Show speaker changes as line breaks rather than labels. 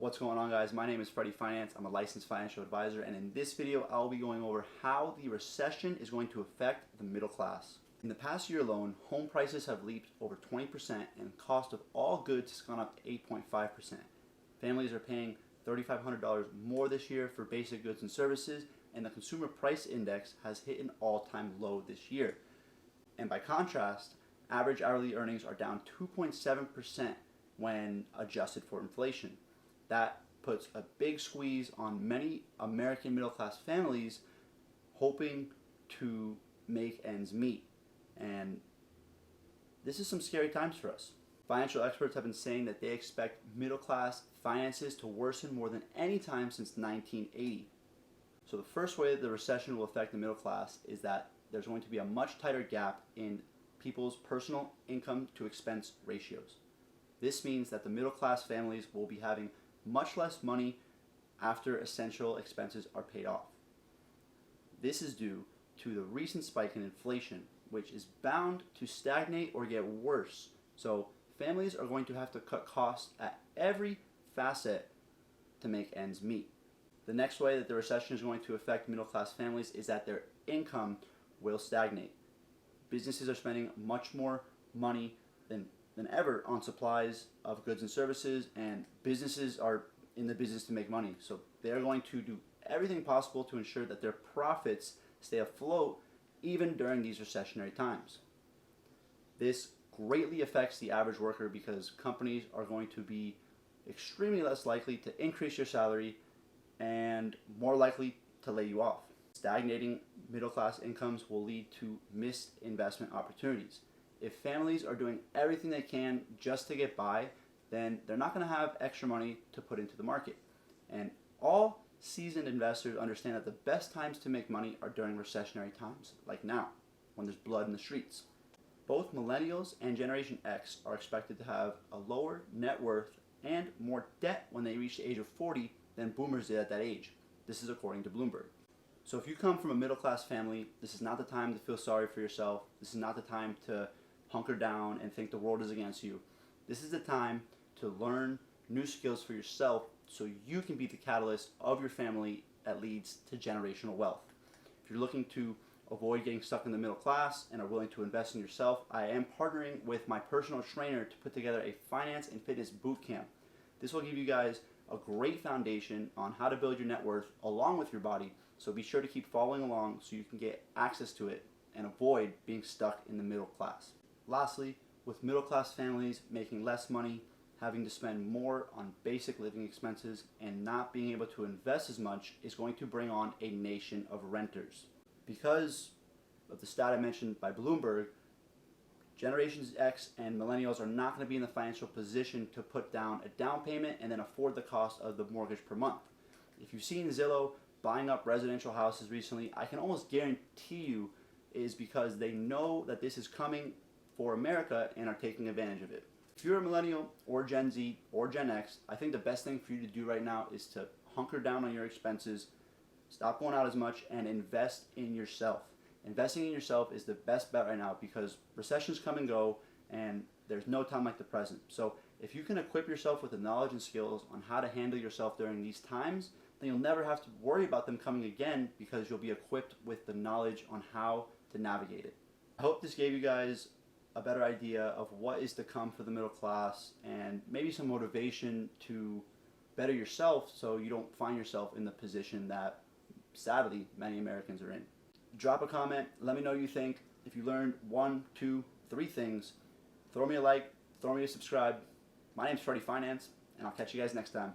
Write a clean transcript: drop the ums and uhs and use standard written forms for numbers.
What's going on, guys? My name is Freddie Finance. I'm a licensed financial advisor, and in this video I'll be going over how the recession is going to affect the middle class. In the past year alone, home prices have leaped over 20% and the cost of all goods has gone up 8.5%. Families are paying $3,500 more this year for basic goods and services, and the consumer price index has hit an all-time low this year. And by contrast, average hourly earnings are down 2.7% when adjusted for inflation. That puts a big squeeze on many American middle-class families hoping to make ends meet. And this is some scary times for us. Financial experts have been saying that they expect middle-class finances to worsen more than any time since 1980. So the first way that the recession will affect the middle class is that there's going to be a much tighter gap in people's personal income to expense ratios. This means that the middle class families will be having much less money after essential expenses are paid off. This is due to the recent spike in inflation, which is bound to stagnate or get worse. So families are going to have to cut costs at every facet to make ends meet. The next way that the recession is going to affect middle class families is that their income will stagnate. Businesses are spending much more money than ever on supplies of goods and services, and businesses are in the business to make money. So they're going to do everything possible to ensure that their profits stay afloat even during these recessionary times. This greatly affects the average worker because companies are going to be extremely less likely to increase your salary and more likely to lay you off. Stagnating middle class incomes will lead to missed investment opportunities. If families are doing everything they can just to get by, then they're not going to have extra money to put into the market. And all seasoned investors understand that the best times to make money are during recessionary times, like now, when there's blood in the streets. Both millennials and Generation X are expected to have a lower net worth and more debt when they reach the age of 40 than boomers did at that age. This is according to Bloomberg. So if you come from a middle class family, this is not the time to feel sorry for yourself. This is not the time to hunker down and think the world is against you. This is the time to learn new skills for yourself so you can be the catalyst of your family that leads to generational wealth. If you're looking to avoid getting stuck in the middle class and are willing to invest in yourself, I am partnering with my personal trainer to put together a finance and fitness boot camp. This will give you guys a great foundation on how to build your net worth along with your body, so be sure to keep following along so you can get access to it and avoid being stuck in the middle class. Lastly, with middle class families making less money, having to spend more on basic living expenses, and not being able to invest as much is going to bring on a nation of renters. Because of the stat I mentioned by Bloomberg, Generations X and millennials are not going to be in the financial position to put down a down payment and then afford the cost of the mortgage per month. If you've seen Zillow buying up residential houses recently, I can almost guarantee you is because they know that this is coming for America and are taking advantage of it. If you're a millennial or Gen Z or Gen X, I think the best thing for you to do right now is to hunker down on your expenses, stop going out as much, and invest in yourself. Investing in yourself is the best bet right now because recessions come and go and there's no time like the present. So if you can equip yourself with the knowledge and skills on how to handle yourself during these times, then you'll never have to worry about them coming again because you'll be equipped with the knowledge on how to navigate it. I hope this gave you guys a better idea of what is to come for the middle class and maybe some motivation to better yourself so you don't find yourself in the position that sadly many Americans are in. Drop a comment, let me know what you think. If you learned 1, 2, 3 things, throw me a like, throw me a subscribe. My name's Freddie Finance, and I'll catch you guys next time.